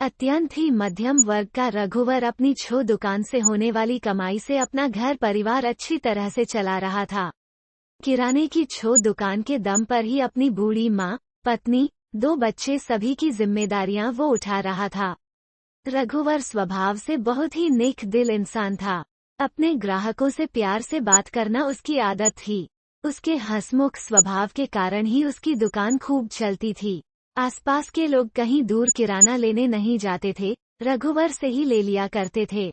अत्यंत ही मध्यम वर्ग का रघुवर अपनी छो दुकान से होने वाली कमाई से अपना घर परिवार अच्छी तरह से चला रहा था। किराने की छो दुकान के दम पर ही अपनी बूढ़ी माँ, पत्नी, 2 बच्चे सभी की जिम्मेदारियां वो उठा रहा था। रघुवर स्वभाव से बहुत ही नेक दिल इंसान था। अपने ग्राहकों से प्यार से बात करना उसकी आदत थी। उसके हंसमुख स्वभाव के कारण ही उसकी दुकान खूब चलती थी। आसपास के लोग कहीं दूर किराना लेने नहीं जाते थे, रघुवर से ही ले लिया करते थे।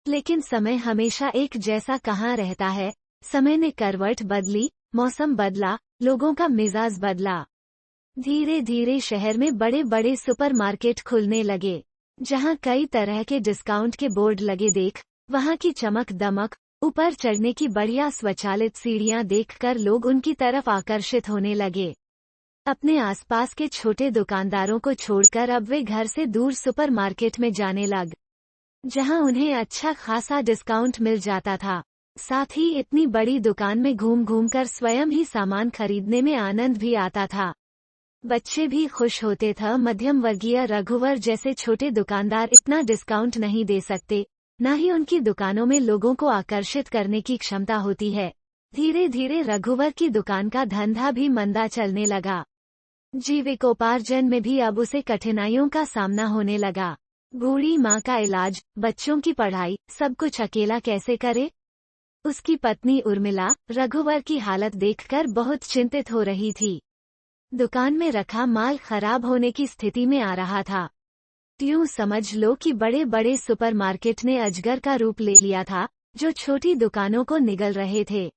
लेकिन समय हमेशा एक जैसा कहाँ रहता है। समय ने करवट बदली, मौसम बदला, लोगों का मिजाज बदला। धीरे धीरे शहर में बड़े बड़े सुपरमार्केट खुलने लगे, जहां कई तरह के डिस्काउंट के बोर्ड लगे देख, वहां की चमक दमक, ऊपर चढ़ने की बढ़िया स्वचालित सीढ़ियां देखकर लोग उनकी तरफ आकर्षित होने लगे। अपने आसपास के छोटे दुकानदारों को छोड़कर अब वे घर से दूर सुपरमार्केट में जाने लग, जहां उन्हें अच्छा खासा डिस्काउंट मिल जाता था। साथ ही इतनी बड़ी दुकान में घूम घूम कर स्वयं ही सामान खरीदने में आनंद भी आता था। बच्चे भी खुश होते थे। मध्यम वर्गीय रघुवर जैसे छोटे दुकानदार इतना डिस्काउंट नहीं दे सकते, न ही उनकी दुकानों में लोगों को आकर्षित करने की क्षमता होती है। धीरे धीरे रघुवर की दुकान का धंधा भी मंदा चलने लगा। जीविकोपार्जन में भी अब उसे कठिनाइयों का सामना होने लगा। बूढ़ी माँ का इलाज, बच्चों की पढ़ाई, सब कुछ अकेला कैसे करे। उसकी पत्नी उर्मिला रघुवर की हालत देखकर बहुत चिंतित हो रही थी। दुकान में रखा माल खराब होने की स्थिति में आ रहा था। यूं समझ लो कि बड़े बड़े सुपरमार्केट ने अजगर का रूप ले लिया था, जो छोटी दुकानों को निगल रहे थे।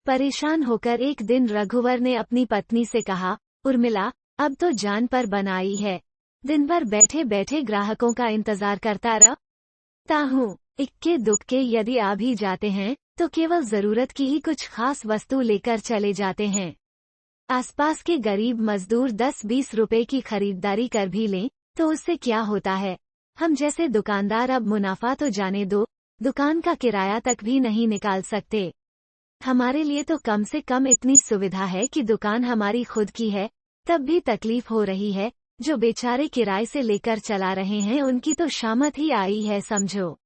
परेशान होकर एक दिन रघुवर ने अपनी पत्नी से कहा, उर्मिला, अब तो जान पर बनाई है। दिन भर बैठे बैठे ग्राहकों का इंतजार करता रहता हूँ। इक्के दुक्के यदि आ भी जाते हैं तो केवल जरूरत की ही कुछ खास वस्तु लेकर चले जाते हैं। आसपास के गरीब मजदूर 10-20 रुपए की खरीदारी कर भी लें तो उससे क्या होता है। हम जैसे दुकानदार अब मुनाफा तो जाने दो, दुकान का किराया तक भी नहीं निकाल सकते। हमारे लिए तो कम से कम इतनी सुविधा है कि दुकान हमारी खुद की है, तब भी तकलीफ हो रही है। जो बेचारे किराए से लेकर चला रहे हैं उनकी तो शामत ही आई है समझो।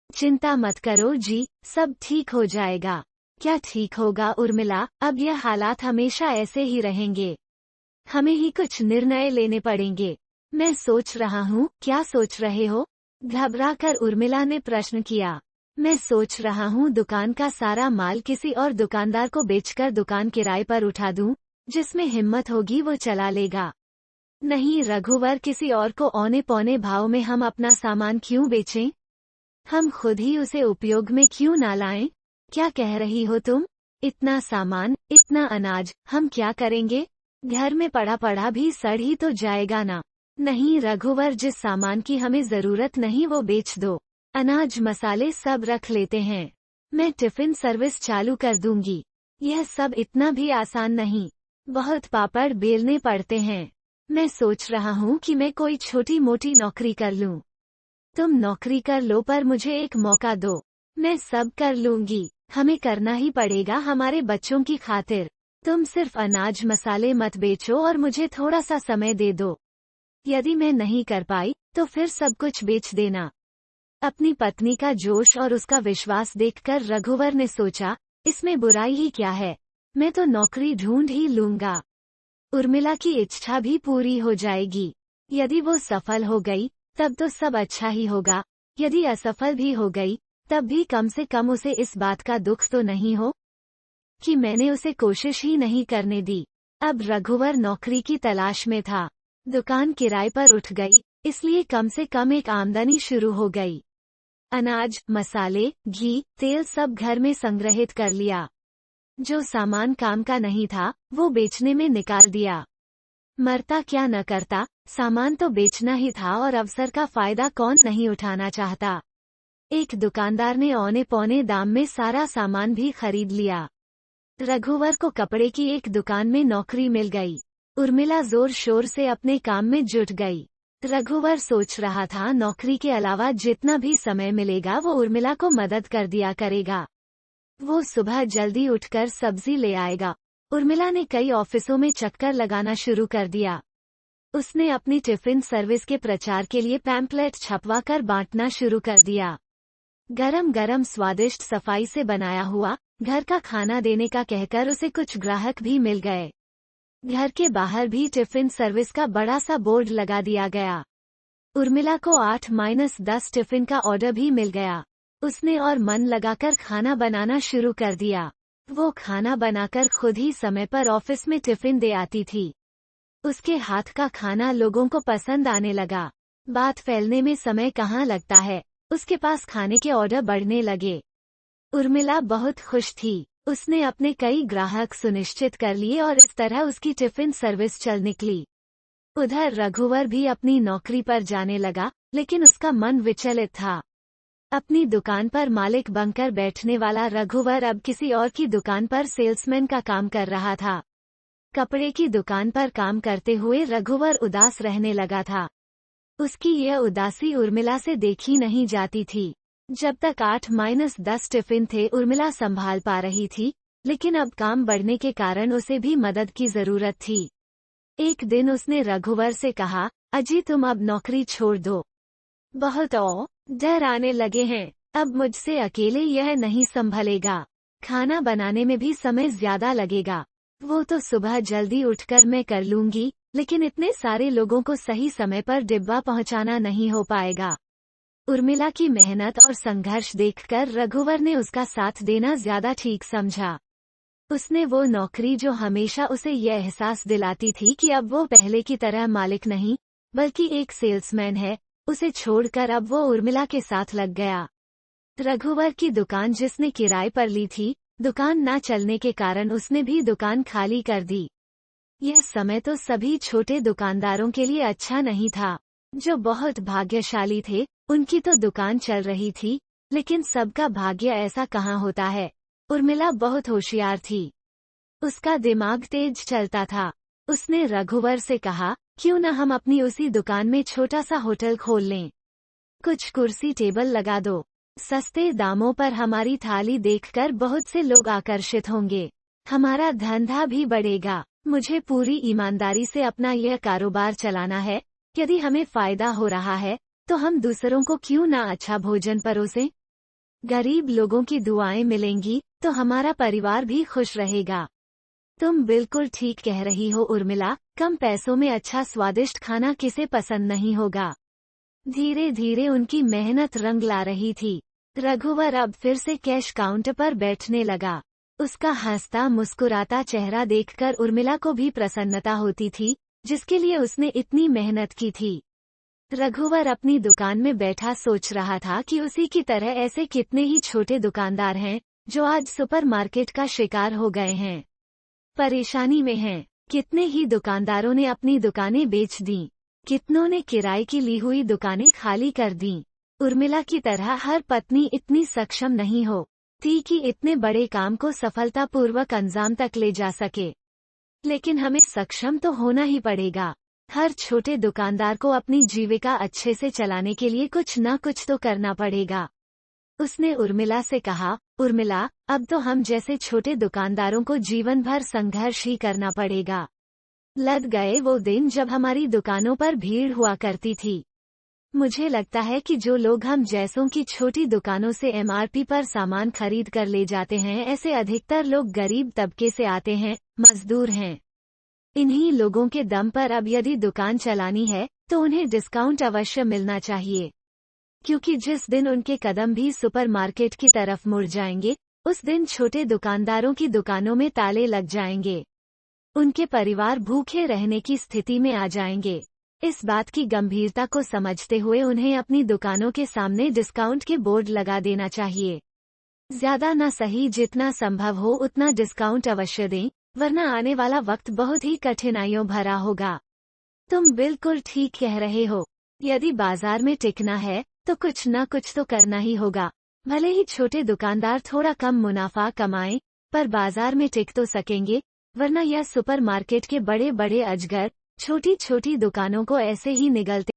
चिंता मत करो जी, सब ठीक हो जाएगा। क्या ठीक होगा उर्मिला, अब यह हालात हमेशा ऐसे ही रहेंगे। हमें ही कुछ निर्णय लेने पड़ेंगे। मैं सोच रहा हूँ। क्या सोच रहे हो? घबराकर उर्मिला ने प्रश्न किया। मैं सोच रहा हूँ दुकान का सारा माल किसी और दुकानदार को बेचकर दुकान किराए पर उठा दूं, जिसमें हिम्मत होगी वो चला लेगा। नहीं रघुवर, किसी और को औने पौने भाव में हम अपना सामान क्यों बेचें? हम खुद ही उसे उपयोग में क्यों ना लाएं? क्या कह रही हो तुम? इतना सामान, इतना अनाज, हम क्या करेंगे? घर में पड़ा पड़ा भी सड़ ही तो जाएगा ना। नहीं रघुवर, जिस सामान की हमें जरूरत नहीं वो बेच दो। अनाज मसाले सब रख लेते हैं। मैं टिफिन सर्विस चालू कर दूंगी। यह सब इतना भी आसान नहीं, बहुत पापड़ बेलने पड़ते हैं। मैं सोच रहा हूँ कि मैं कोई छोटी मोटी नौकरी कर लूँ। तुम नौकरी कर लो, पर मुझे एक मौका दो, मैं सब कर लूंगी। हमें करना ही पड़ेगा हमारे बच्चों की खातिर। तुम सिर्फ अनाज मसाले मत बेचो और मुझे थोड़ा सा समय दे दो। यदि मैं नहीं कर पाई तो फिर सब कुछ बेच देना। अपनी पत्नी का जोश और उसका विश्वास देखकर रघुवर ने सोचा, इसमें बुराई ही क्या है, मैं तो नौकरी ढूंढ ही लूंगा। उर्मिला की इच्छा भी पूरी हो जाएगी। यदि वो सफल हो गई तब तो सब अच्छा ही होगा, यदि असफल भी हो गई तब भी कम से कम उसे इस बात का दुख तो नहीं हो कि मैंने उसे कोशिश ही नहीं करने दी। अब रघुवर नौकरी की तलाश में था। दुकान किराए पर उठ गई, इसलिए कम से कम एक आमदनी शुरू हो गई। अनाज, मसाले, घी, तेल सब घर में संग्रहित कर लिया। जो सामान काम का नहीं था वो बेचने में निकाल दिया। मरता क्या न करता, सामान तो बेचना ही था और अवसर का फायदा कौन नहीं उठाना चाहता। एक दुकानदार ने औने पौने दाम में सारा सामान भी खरीद लिया। रघुवर को कपड़े की एक दुकान में नौकरी मिल गई। उर्मिला जोर शोर से अपने काम में जुट गई। रघुवर सोच रहा था नौकरी के अलावा जितना भी समय मिलेगा वो उर्मिला को मदद कर दिया करेगा। वो सुबह जल्दी उठकर सब्जी ले आएगा। उर्मिला ने कई ऑफिसों में चक्कर लगाना शुरू कर दिया। उसने अपनी टिफिन सर्विस के प्रचार के लिए पैम्पलेट छपवा कर बांटना शुरू कर दिया। गरम गरम स्वादिष्ट सफाई से बनाया हुआ घर का खाना देने का कहकर उसे कुछ ग्राहक भी मिल गए। घर के बाहर भी टिफिन सर्विस का बड़ा सा बोर्ड लगा दिया गया। उर्मिला को 8-10 टिफिन का ऑर्डर भी मिल गया। उसने और मन लगाकर खाना बनाना शुरू कर दिया। वो खाना बनाकर खुद ही समय पर ऑफिस में टिफिन दे आती थी। उसके हाथ का खाना लोगों को पसंद आने लगा। बात फैलने में समय कहाँ लगता है, उसके पास खाने के ऑर्डर बढ़ने लगे। उर्मिला बहुत खुश थी। उसने अपने कई ग्राहक सुनिश्चित कर लिए और इस तरह उसकी टिफिन सर्विस चल निकली। उधर रघुवर भी अपनी नौकरी पर जाने लगा, लेकिन उसका मन विचलित था। अपनी दुकान पर मालिक बनकर बैठने वाला रघुवर अब किसी और की दुकान पर सेल्समैन का काम कर रहा था। कपड़े की दुकान पर काम करते हुए रघुवर उदास रहने लगा था। उसकी यह उदासी उर्मिला से देखी नहीं जाती थी। जब तक 8-10 टिफिन थे उर्मिला संभाल पा रही थी, लेकिन अब काम बढ़ने के कारण उसे भी मदद की जरूरत थी। एक दिन उसने रघुवर से कहा, अजी तुम अब नौकरी छोड़ दो। बहुत डर आने लगे हैं। अब मुझसे अकेले यह नहीं संभलेगा। खाना बनाने में भी समय ज्यादा लगेगा। वो तो सुबह जल्दी उठकर मैं कर लूंगी, लेकिन इतने सारे लोगों को सही समय पर डिब्बा पहुंचाना नहीं हो पाएगा। उर्मिला की मेहनत और संघर्ष देखकर रघुवर ने उसका साथ देना ज्यादा ठीक समझा। उसने वो नौकरी जो हमेशा उसे यह एहसास दिलाती थी कि अब वो पहले की तरह मालिक नहीं, बल्कि एक सेल्समैन है, उसे छोड़कर अब वो उर्मिला के साथ लग गया। रघुवर की दुकान जिसने किराए पर ली थी, दुकान न चलने के कारण उसने भी दुकान खाली कर दी। यह समय तो सभी छोटे दुकानदारों के लिए अच्छा नहीं था। जो बहुत भाग्यशाली थे, उनकी तो दुकान चल रही थी, लेकिन सबका भाग्य ऐसा कहाँ होता है। उर्मिला बहुत होशियार थी। उसका दिमाग तेज चलता था। उसने रघुवर से कहा, क्यों न हम अपनी उसी दुकान में छोटा सा होटल खोल लें। कुछ कुर्सी टेबल लगा दो। सस्ते दामों पर हमारी थाली देखकर बहुत से लोग आकर्षित होंगे। हमारा धंधा भी बढ़ेगा। मुझे पूरी ईमानदारी से अपना यह कारोबार चलाना है। यदि हमें फायदा हो रहा है, तो हम दूसरों को क्यों ना अच्छा भोजन परोसें। गरीब लोगों की दुआएं मिलेंगी, तो हमारा परिवार भी खुश रहेगा। तुम बिल्कुल ठीक कह रही हो उर्मिला, कम पैसों में अच्छा स्वादिष्ट खाना किसे पसंद नहीं होगा। धीरे धीरे उनकी मेहनत रंग ला रही थी। रघुवर अब फिर से कैश काउंटर पर बैठने लगा। उसका हंसता मुस्कुराता चेहरा देखकर उर्मिला को भी प्रसन्नता होती थी, जिसके लिए उसने इतनी मेहनत की थी। रघुवर अपनी दुकान में बैठा सोच रहा था कि उसी की तरह ऐसे कितने ही छोटे दुकानदार हैं, जो आज सुपरमार्केट का शिकार हो गए हैं, परेशानी में हैं। कितने ही दुकानदारों ने अपनी दुकानें बेच दी, कितनों ने किराए की ली हुई दुकानें खाली कर दी। उर्मिला की तरह हर पत्नी इतनी सक्षम नहीं हो थी कि इतने बड़े काम को सफलतापूर्वक अंजाम तक ले जा सके। लेकिन हमें सक्षम तो होना ही पड़ेगा। हर छोटे दुकानदार को अपनी जीविका अच्छे से चलाने के लिए कुछ न कुछ तो करना पड़ेगा। उसने उर्मिला से कहा, उर्मिला, अब तो हम जैसे छोटे दुकानदारों को जीवन भर संघर्ष ही करना पड़ेगा। लग गए वो दिन जब हमारी दुकानों पर भीड़ हुआ करती थी। मुझे लगता है कि जो लोग हम जैसों की छोटी दुकानों से एमआरपी पर सामान खरीद कर ले जाते हैं, ऐसे अधिकतर लोग गरीब तबके से आते हैं, मजदूर हैं। इन्हीं लोगों के दम पर अब यदि दुकान चलानी है, तो उन्हें डिस्काउंट अवश्य मिलना चाहिए, क्योंकि जिस दिन उनके कदम भी सुपरमार्केट की तरफ मुड़ जाएंगे, उस दिन छोटे दुकानदारों की दुकानों में ताले लग जाएंगे। उनके परिवार भूखे रहने की स्थिति में आ जाएंगे। इस बात की गंभीरता को समझते हुए उन्हें अपनी दुकानों के सामने डिस्काउंट के बोर्ड लगा देना चाहिए। ज्यादा न सही, जितना संभव हो उतना डिस्काउंट अवश्य दें, वरना आने वाला वक्त बहुत ही कठिनाइयों भरा होगा। तुम बिल्कुल ठीक कह रहे हो। यदि बाजार में टिकना है, तो कुछ न कुछ तो करना ही होगा। भले ही छोटे दुकानदार थोड़ा कम मुनाफा कमाएं, पर बाजार में टिक तो सकेंगे, वरना यह सुपरमार्केट के बड़े बड़े अजगर छोटी छोटी दुकानों को ऐसे ही निगलते